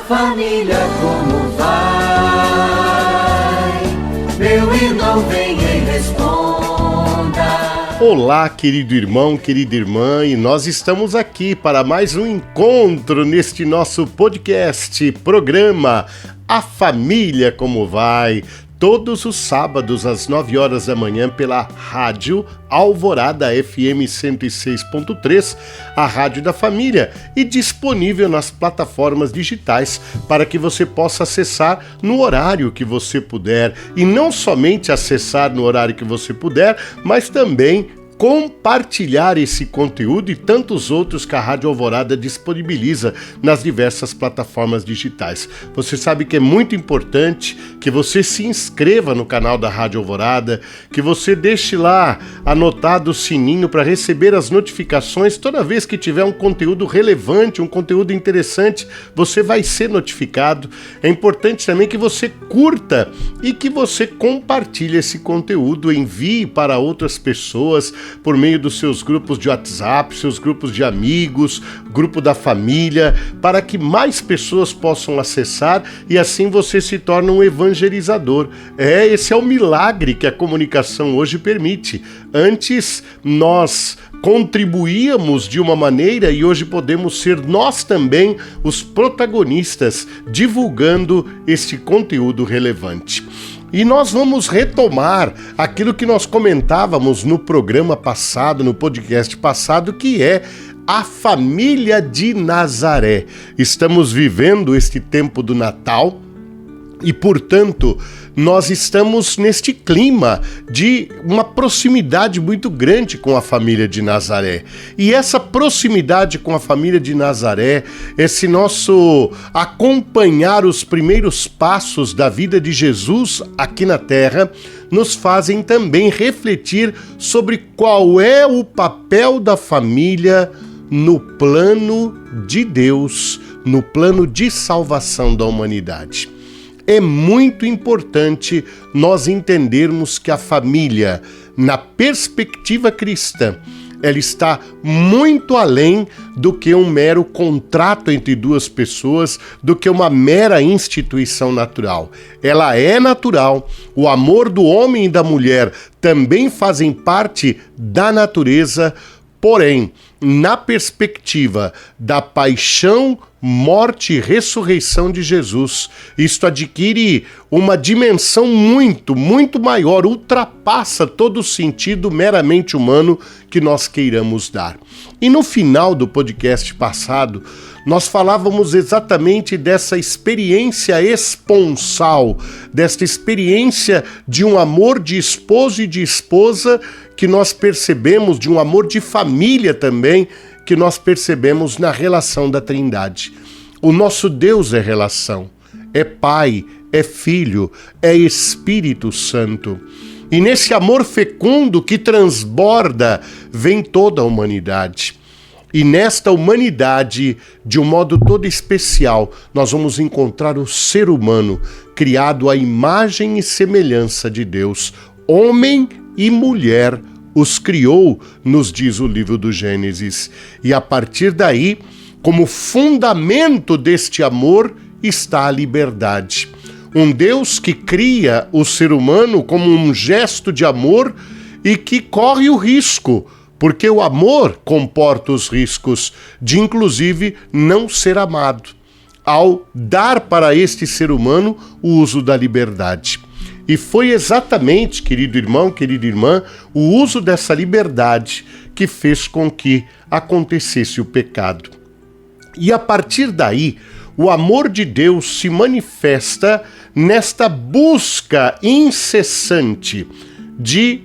família como vai? Meu irmão, venha e responda. Olá, querido irmão, querida irmã, e nós estamos aqui para mais um encontro neste nosso podcast, programa A Família Como Vai, todos os sábados às 9 horas da manhã pela Rádio Alvorada FM 106.3, a Rádio da Família, e disponível nas plataformas digitais para que você possa acessar no horário que você puder, e não somente acessar no horário que você puder, mas também compartilhar esse conteúdo e tantos outros que a Rádio Alvorada disponibiliza nas diversas plataformas digitais. Você sabe que é muito importante que você se inscreva no canal da Rádio Alvorada, que você deixe lá anotado o sininho para receber as notificações. Toda vez que tiver um conteúdo relevante, um conteúdo interessante, você vai ser notificado. É importante também que você curta e que você compartilhe esse conteúdo, envie para outras pessoas, por meio dos seus grupos de WhatsApp, seus grupos de amigos, grupo da família, para que mais pessoas possam acessar e assim você se torna um evangelizador. Esse é o milagre que a comunicação hoje permite. Antes nós contribuíamos de uma maneira e hoje podemos ser nós também os protagonistas divulgando este conteúdo relevante. E nós vamos retomar aquilo que nós comentávamos no programa passado, no podcast passado, que é a família de Nazaré. Estamos vivendo este tempo do Natal e, portanto, nós estamos neste clima de uma proximidade muito grande com a família de Nazaré. E essa proximidade com a família de Nazaré, esse nosso acompanhar os primeiros passos da vida de Jesus aqui na Terra, nos fazem também refletir sobre qual é o papel da família no plano de Deus, no plano de salvação da humanidade. É muito importante nós entendermos que a família, na perspectiva cristã, ela está muito além do que um mero contrato entre duas pessoas, do que uma mera instituição natural. Ela é natural, o amor do homem e da mulher também fazem parte da natureza, porém, na perspectiva da paixão, morte e ressurreição de Jesus, isto adquire uma dimensão muito, muito maior, ultrapassa todo o sentido meramente humano que nós queiramos dar. E no final do podcast passado, nós falávamos exatamente dessa experiência esponsal, desta experiência de um amor de esposo e de esposa que nós percebemos, de um amor de família também, que nós percebemos na relação da Trindade. O nosso Deus é relação, é Pai, é Filho, é Espírito Santo. E nesse amor fecundo que transborda, vem toda a humanidade. E nesta humanidade, de um modo todo especial, nós vamos encontrar o ser humano, criado à imagem e semelhança de Deus. Homem e mulher os criou, nos diz o livro do Gênesis. E a partir daí, como fundamento deste amor, está a liberdade. Um Deus que cria o ser humano como um gesto de amor e que corre o risco, porque o amor comporta os riscos de, inclusive, não ser amado, ao dar para este ser humano o uso da liberdade. E foi exatamente, querido irmão, querida irmã, o uso dessa liberdade que fez com que acontecesse o pecado. E a partir daí, o amor de Deus se manifesta nesta busca incessante de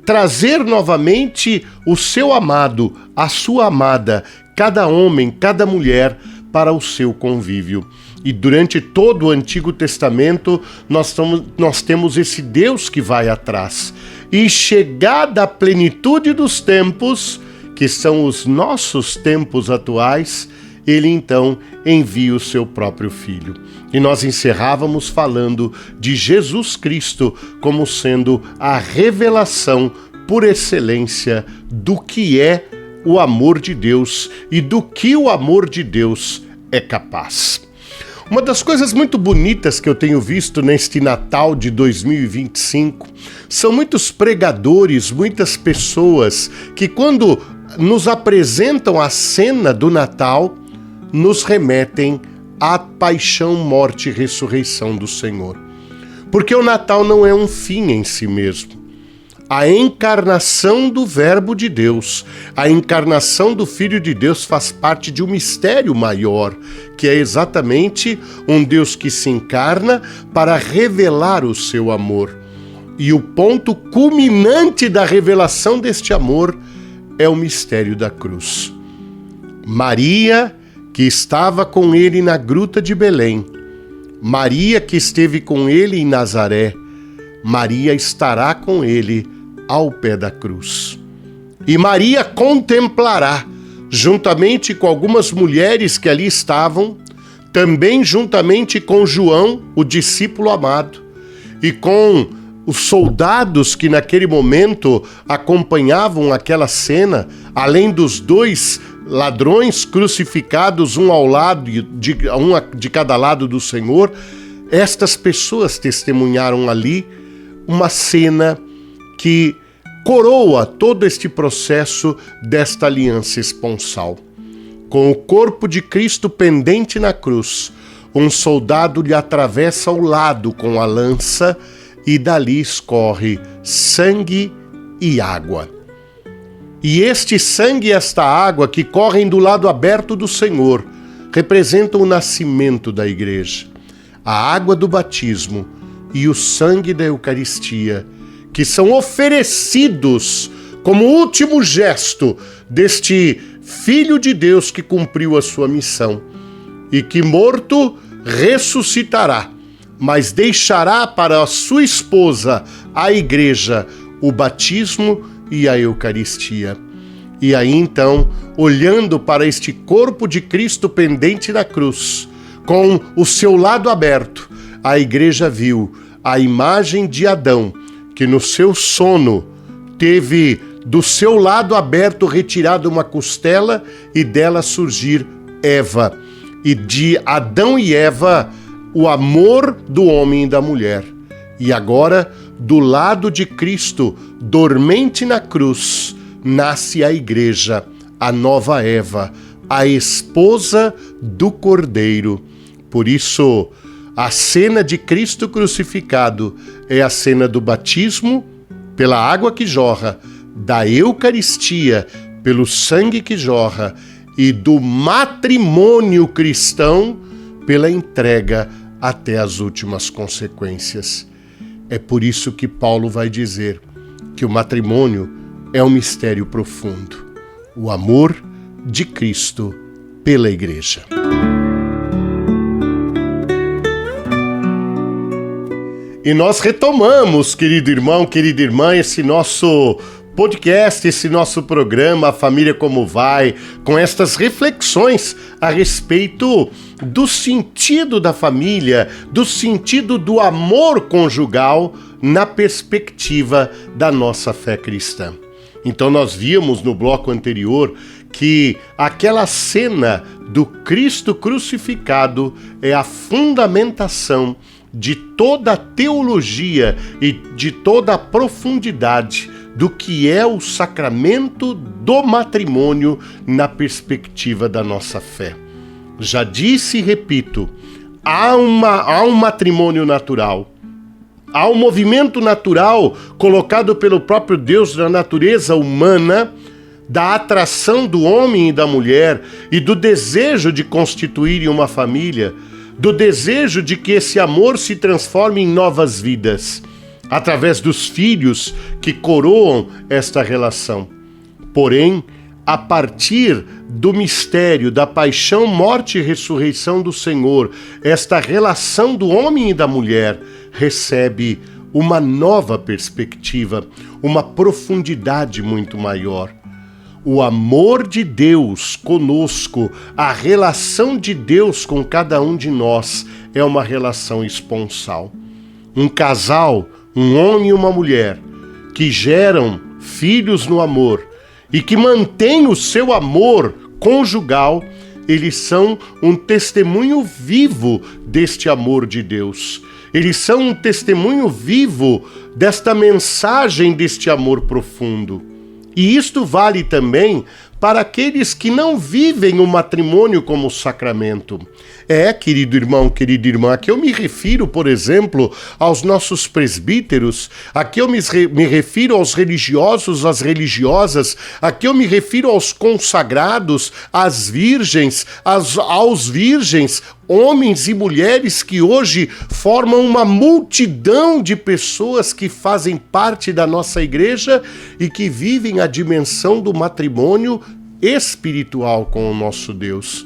trazer novamente o seu amado, a sua amada, cada homem, cada mulher, para o seu convívio. E durante todo o Antigo Testamento, nós temos esse Deus que vai atrás. E chegada a plenitude dos tempos, que são os nossos tempos atuais, ele então envia o seu próprio Filho. E nós encerrávamos falando de Jesus Cristo como sendo a revelação por excelência do que é o amor de Deus e do que o amor de Deus é capaz. Uma das coisas muito bonitas que eu tenho visto neste Natal de 2025 são muitos pregadores, muitas pessoas que, quando nos apresentam a cena do Natal, nos remetem à paixão, morte e ressurreição do Senhor. Porque o Natal não é um fim em si mesmo. A encarnação do Verbo de Deus, a encarnação do Filho de Deus faz parte de um mistério maior, que é exatamente um Deus que se encarna para revelar o seu amor. E o ponto culminante da revelação deste amor é o mistério da cruz. Maria, que estava com ele na gruta de Belém, Maria, que esteve com ele em Nazaré, Maria estará com ele ao pé da cruz. E Maria contemplará, juntamente com algumas mulheres que ali estavam, também juntamente com João, o discípulo amado, e com os soldados que naquele momento acompanhavam aquela cena, além dos dois ladrões crucificados, um de cada lado do Senhor. Estas pessoas testemunharam ali uma cena que coroa todo este processo desta aliança esponsal. Com o corpo de Cristo pendente na cruz, um soldado lhe atravessa o lado com a lança e dali escorre sangue e água. E este sangue e esta água que correm do lado aberto do Senhor representam o nascimento da igreja, a água do batismo e o sangue da Eucaristia, que são oferecidos como último gesto deste Filho de Deus que cumpriu a sua missão e que, morto, ressuscitará, mas deixará para a sua esposa, a igreja, o batismo e a Eucaristia. E aí então, olhando para este corpo de Cristo pendente na cruz, com o seu lado aberto, a igreja viu a imagem de Adão, que no seu sono teve do seu lado aberto retirado uma costela e dela surgir Eva. E de Adão e Eva, o amor do homem e da mulher. E agora, do lado de Cristo, dormente na cruz, nasce a igreja, a nova Eva, a esposa do Cordeiro. Por isso, a cena de Cristo crucificado é a cena do batismo pela água que jorra, da Eucaristia pelo sangue que jorra e do matrimônio cristão pela entrega até as últimas consequências. É por isso que Paulo vai dizer que o matrimônio é um mistério profundo, o amor de Cristo pela igreja. E nós retomamos, querido irmão, querida irmã, esse nosso podcast, esse nosso programa, A Família Como Vai, com estas reflexões a respeito do sentido da família, do sentido do amor conjugal na perspectiva da nossa fé cristã. Então nós víamos no bloco anterior que aquela cena do Cristo crucificado é a fundamentação de toda a teologia e de toda a profundidade do que é o sacramento do matrimônio na perspectiva da nossa fé. Já disse e repito, há um matrimônio natural, há um movimento natural colocado pelo próprio Deus na natureza humana, da atração do homem e da mulher e do desejo de constituírem uma família, do desejo de que esse amor se transforme em novas vidas, através dos filhos que coroam esta relação. Porém, a partir do mistério da paixão, morte e ressurreição do Senhor, esta relação do homem e da mulher recebe uma nova perspectiva, uma profundidade muito maior. O amor de Deus conosco, a relação de Deus com cada um de nós é uma relação esponsal. Um casal, um homem e uma mulher, que geram filhos no amor e que mantêm o seu amor conjugal, eles são um testemunho vivo deste amor de Deus. Eles são um testemunho vivo desta mensagem deste amor profundo. E isto vale também para aqueles que não vivem o matrimônio como sacramento. Querido irmão, querida irmã, aqui eu me refiro, por exemplo, aos nossos presbíteros, aqui eu me refiro aos religiosos, às religiosas, aqui eu me refiro aos consagrados, às virgens, aos virgens, homens e mulheres que hoje formam uma multidão de pessoas que fazem parte da nossa igreja e que vivem a dimensão do matrimônio espiritual com o nosso Deus.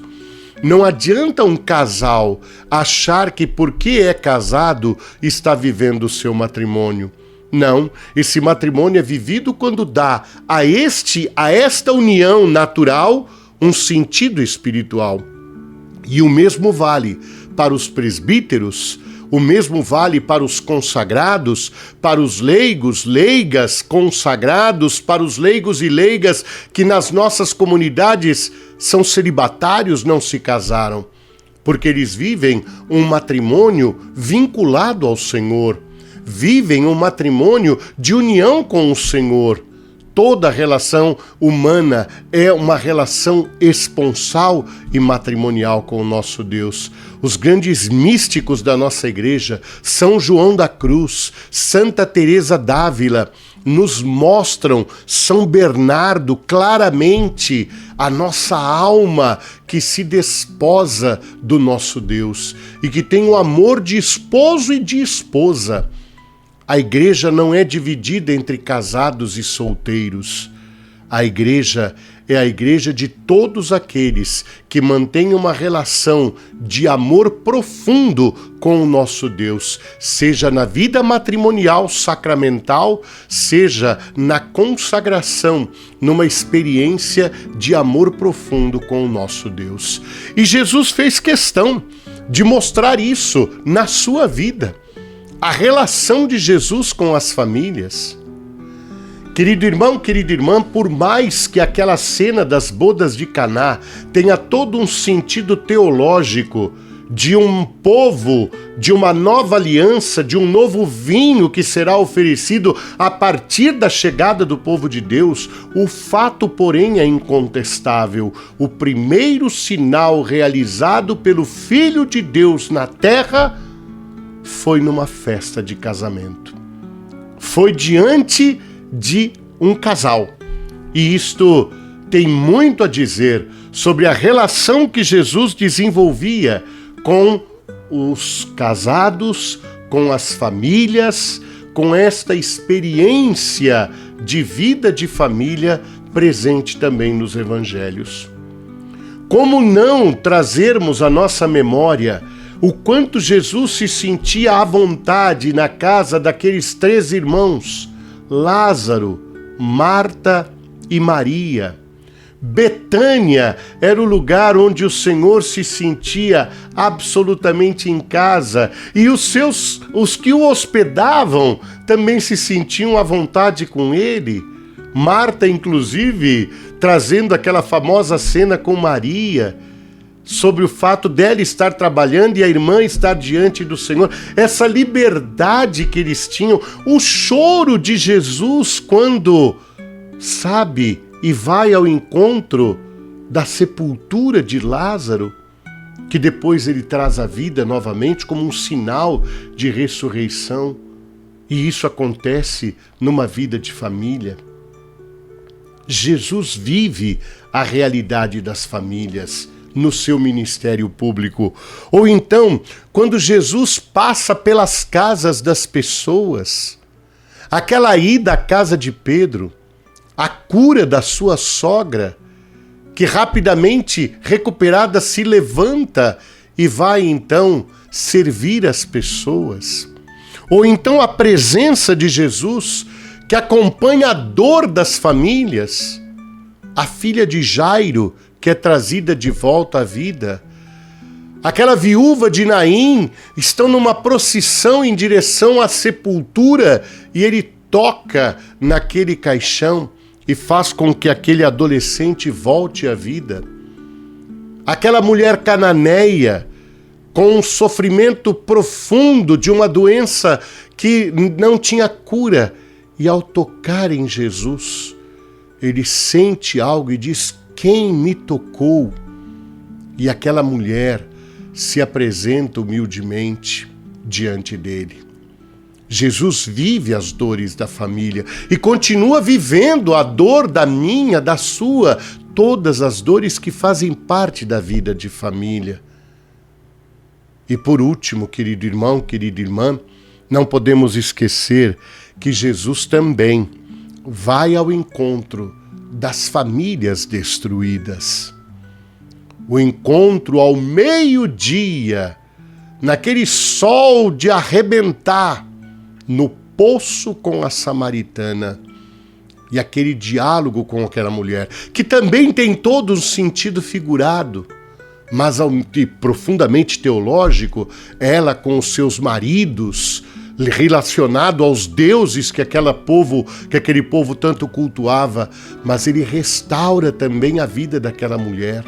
Não adianta um casal achar que porque é casado está vivendo o seu matrimônio. Não, esse matrimônio é vivido quando dá a esta união natural um sentido espiritual. E o mesmo vale para os presbíteros, o mesmo vale para os consagrados, para os leigos, leigas, consagrados, para os leigos e leigas que nas nossas comunidades são celibatários, não se casaram, porque eles vivem um matrimônio vinculado ao Senhor, vivem um matrimônio de união com o Senhor. Toda relação humana é uma relação esponsal e matrimonial com o nosso Deus. Os grandes místicos da nossa igreja, São João da Cruz, Santa Teresa d'Ávila, nos mostram, São Bernardo, claramente a nossa alma que se desposa do nosso Deus e que tem o amor de esposo e de esposa. A igreja não é dividida entre casados e solteiros. A igreja é a igreja de todos aqueles que mantêm uma relação de amor profundo com o nosso Deus, seja na vida matrimonial sacramental, seja na consagração, numa experiência de amor profundo com o nosso Deus. E Jesus fez questão de mostrar isso na sua vida. A relação de Jesus com as famílias. Querido irmão, querida irmã, por mais que aquela cena das bodas de Caná tenha todo um sentido teológico de um povo, de uma nova aliança, de um novo vinho que será oferecido a partir da chegada do povo de Deus, o fato, porém, é incontestável. O primeiro sinal realizado pelo Filho de Deus na terra foi numa festa de casamento. Foi diante de um casal. E isto tem muito a dizer sobre a relação que Jesus desenvolvia com os casados, com as famílias, com esta experiência de vida de família presente também nos evangelhos. Como não trazermos à nossa memória o quanto Jesus se sentia à vontade na casa daqueles 3 irmãos, Lázaro, Marta e Maria. Betânia era o lugar onde o Senhor se sentia absolutamente em casa e os que o hospedavam também se sentiam à vontade com ele. Marta, inclusive, trazendo aquela famosa cena com Maria, sobre o fato dela estar trabalhando e a irmã estar diante do Senhor, essa liberdade que eles tinham, o choro de Jesus quando sabe e vai ao encontro da sepultura de Lázaro, que depois ele traz a vida novamente como um sinal de ressurreição, e isso acontece numa vida de família. Jesus vive a realidade das famílias no seu ministério público. Ou então, quando Jesus passa pelas casas das pessoas, aquela ida à casa de Pedro, a cura da sua sogra, que rapidamente recuperada se levanta e vai então servir as pessoas. Ou então a presença de Jesus que acompanha a dor das famílias, a filha de Jairo que é trazida de volta à vida, aquela viúva de Naim estão numa procissão em direção à sepultura e ele toca naquele caixão e faz com que aquele adolescente volte à vida. aquela mulher cananeia com um sofrimento profundo de uma doença que não tinha cura. E ao tocar em Jesus, ele sente algo e diz: quem me tocou? E aquela mulher se apresenta humildemente diante dele. Jesus vive as dores da família e continua vivendo a dor da minha, da sua, todas as dores que fazem parte da vida de família. E por último, querido irmão, querida irmã, não podemos esquecer que Jesus também vai ao encontro das famílias destruídas. O encontro ao meio-dia, naquele sol de arrebentar, no poço com a samaritana. E aquele diálogo com aquela mulher, que também tem todo um sentido figurado, mas profundamente teológico, ela com os seus maridos, relacionado aos deuses que aquele povo tanto cultuava, mas ele restaura também a vida daquela mulher.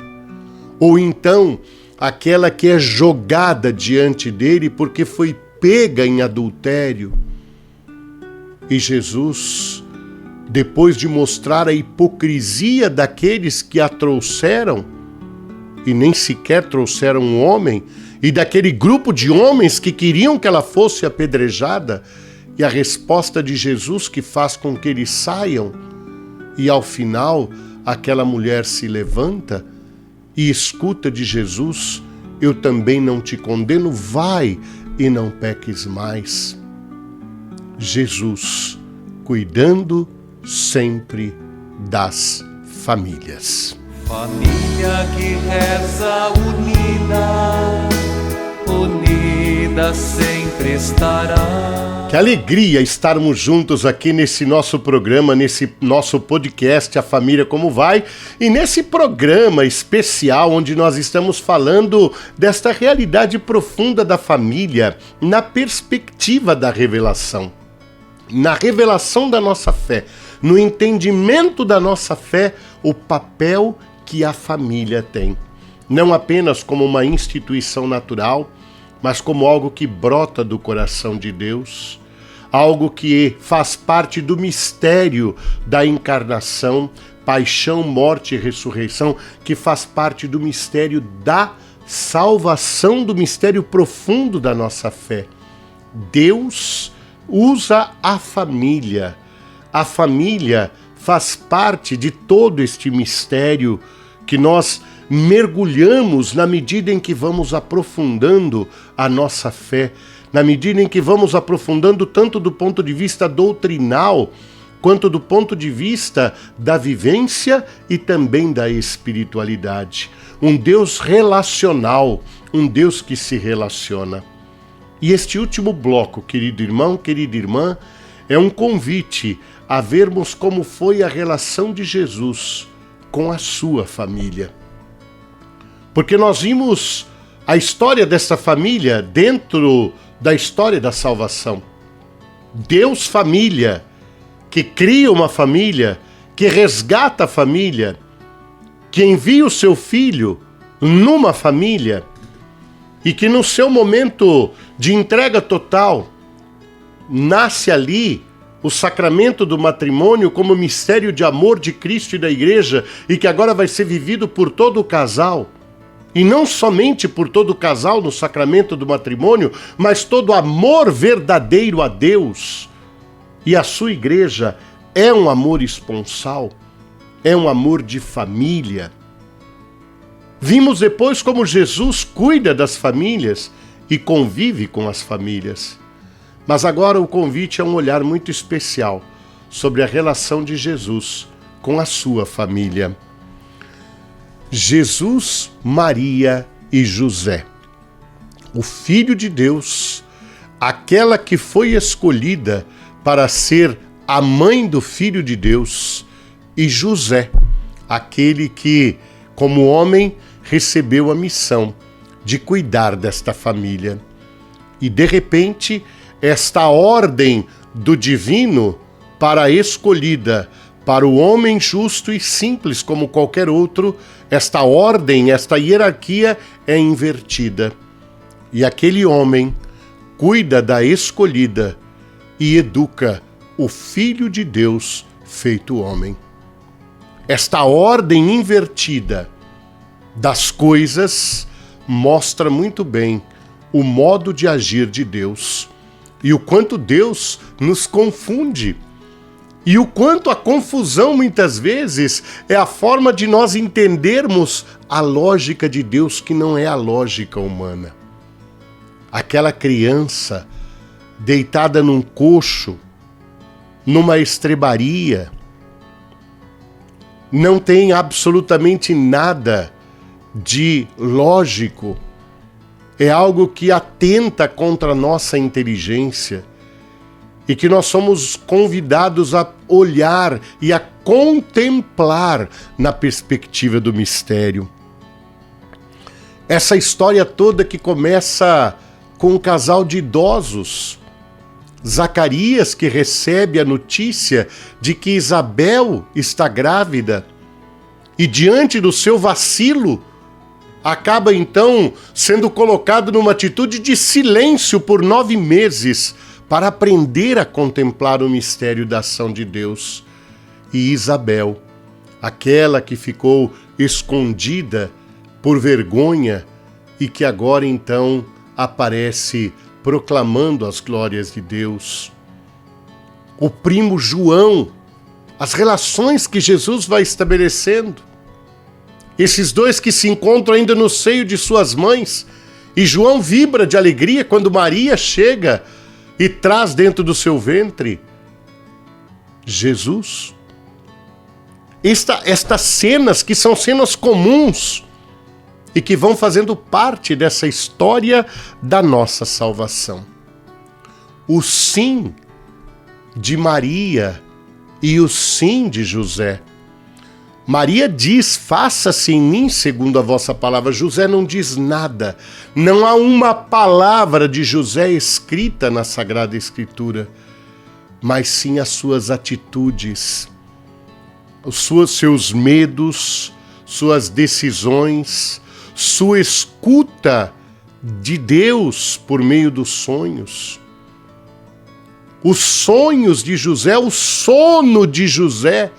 Ou então, aquela que é jogada diante dele porque foi pega em adultério. E Jesus, depois de mostrar a hipocrisia daqueles que a trouxeram, e nem sequer trouxeram um homem, e daquele grupo de homens que queriam que ela fosse apedrejada, e a resposta de Jesus que faz com que eles saiam, e ao final aquela mulher se levanta e escuta de Jesus: eu também não te condeno, vai e não peques mais. Jesus cuidando sempre das famílias. Família que reza unida sempre estará. Que alegria estarmos juntos aqui nesse nosso programa, nesse nosso podcast A Família Como Vai, e nesse programa especial onde nós estamos falando desta realidade profunda da família na perspectiva da revelação, na revelação da nossa fé, no entendimento da nossa fé, o papel que a família tem, não apenas como uma instituição natural, mas como algo que brota do coração de Deus, algo que faz parte do mistério da encarnação, paixão, morte e ressurreição, que faz parte do mistério da salvação, do mistério profundo da nossa fé. Deus usa a família. A família faz parte de todo este mistério que nós mergulhamos na medida em que vamos aprofundando a nossa fé, na medida em que vamos aprofundando tanto do ponto de vista doutrinal, quanto do ponto de vista da vivência e também da espiritualidade. Um Deus relacional, um Deus que se relaciona. E este último bloco, querido irmão, querida irmã, é um convite a vermos como foi a relação de Jesus com a sua família. Porque nós vimos a história dessa família dentro da história da salvação. Deus família, que cria uma família, que resgata a família, que envia o seu filho numa família e que no seu momento de entrega total nasce ali o sacramento do matrimônio como mistério de amor de Cristo e da Igreja e que agora vai ser vivido por todo o casal. E não somente por todo o casal no sacramento do matrimônio, mas todo amor verdadeiro a Deus. E a sua igreja é um amor esponsal, é um amor de família. Vimos depois como Jesus cuida das famílias e convive com as famílias. Mas agora o convite é um olhar muito especial sobre a relação de Jesus com a sua família. Jesus, Maria e José, o Filho de Deus, aquela que foi escolhida para ser a mãe do Filho de Deus, e José, aquele que, como homem, recebeu a missão de cuidar desta família. E, de repente, esta ordem do divino para a escolhida, Para o homem justo e simples como qualquer outro, esta ordem, esta hierarquia é invertida. E aquele homem cuida da escolhida e educa o Filho de Deus feito homem. Esta ordem invertida das coisas mostra muito bem o modo de agir de Deus e o quanto Deus nos confunde. E o quanto a confusão, muitas vezes, é a forma de nós entendermos a lógica de Deus, que não é a lógica humana. Aquela criança deitada num coxo, numa estrebaria, não tem absolutamente nada de lógico. É algo que atenta contra a nossa inteligência. E que nós somos convidados a olhar e a contemplar na perspectiva do mistério. Essa história toda que começa com um casal de idosos. Zacarias, que recebe a notícia de que Isabel está grávida, e diante do seu vacilo, acaba então sendo colocado numa atitude de silêncio por 9 meses, para aprender a contemplar o mistério da ação de Deus. E Isabel, aquela que ficou escondida por vergonha e que agora então aparece proclamando as glórias de Deus. O primo João, as relações que Jesus vai estabelecendo. Esses dois que se encontram ainda no seio de suas mães, e João vibra de alegria quando Maria chega e traz dentro do seu ventre Jesus. Estas cenas que são cenas comuns e que vão fazendo parte dessa história da nossa salvação. O sim de Maria e o sim de José. Maria diz: faça-se em mim segundo a vossa palavra. José não diz nada. Não há uma palavra de José escrita na Sagrada Escritura, mas sim as suas atitudes, seus medos, suas decisões, sua escuta de Deus por meio dos sonhos. Os sonhos de José, o sono de José,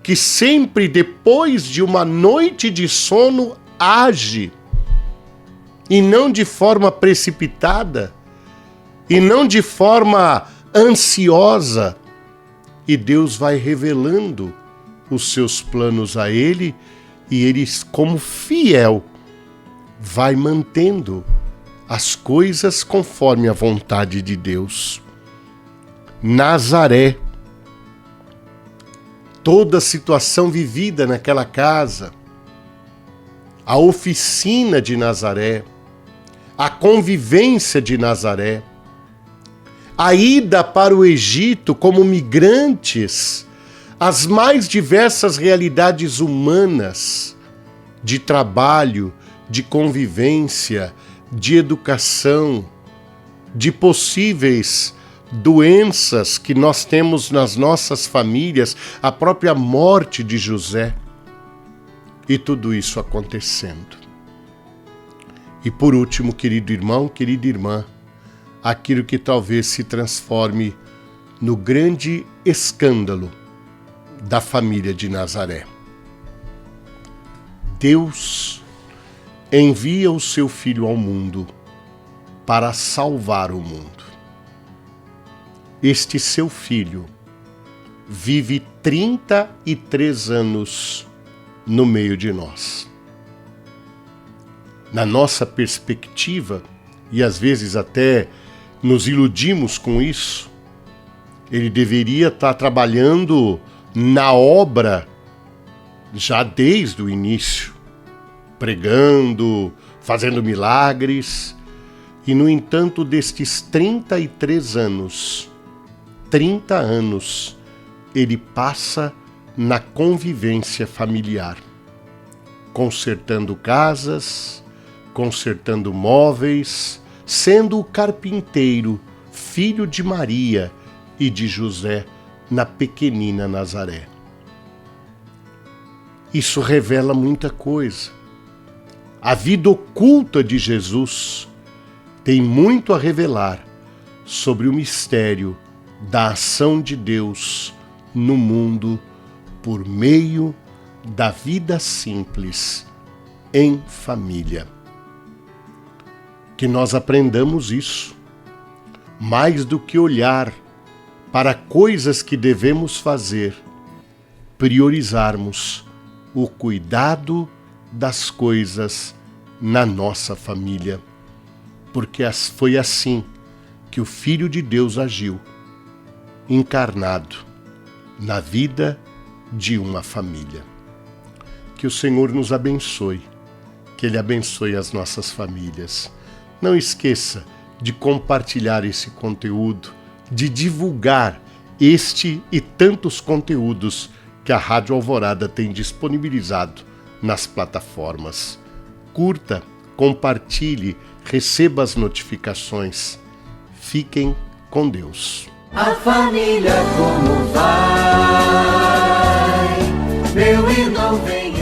que sempre depois de uma noite de sono age, e não de forma precipitada, e não de forma ansiosa, e Deus vai revelando os seus planos a ele, e ele, como fiel, vai mantendo as coisas conforme a vontade de Deus. Nazaré, toda a situação vivida naquela casa, a oficina de Nazaré, a convivência de Nazaré, a ida para o Egito como migrantes, as mais diversas realidades humanas, de trabalho, de convivência, de educação, de possíveis doenças que nós temos nas nossas famílias, a própria morte de José, e tudo isso acontecendo. E por último, querido irmão, querida irmã, aquilo que talvez se transforme no grande escândalo da família de Nazaré. Deus envia o seu Filho ao mundo para salvar o mundo. Este seu filho vive 33 anos no meio de nós. Na nossa perspectiva, e às vezes até nos iludimos com isso, ele deveria estar trabalhando na obra já desde o início, pregando, fazendo milagres, e no entanto destes 33 anos, 30 anos, ele passa na convivência familiar, consertando casas, consertando móveis, sendo o carpinteiro, filho de Maria e de José, na pequenina Nazaré. Isso revela muita coisa. A vida oculta de Jesus tem muito a revelar sobre o mistério da ação de Deus no mundo por meio da vida simples em família. Que nós aprendamos isso, mais do que olhar para coisas que devemos fazer, priorizarmos o cuidado das coisas na nossa família, porque foi assim que o Filho de Deus agiu, encarnado na vida de uma família. Que o Senhor nos abençoe, que Ele abençoe as nossas famílias. Não esqueça de compartilhar esse conteúdo, de divulgar este e tantos conteúdos que a Rádio Alvorada tem disponibilizado nas plataformas. Curta, compartilhe, receba as notificações. Fiquem com Deus. A família como vai? Meu irmão, vem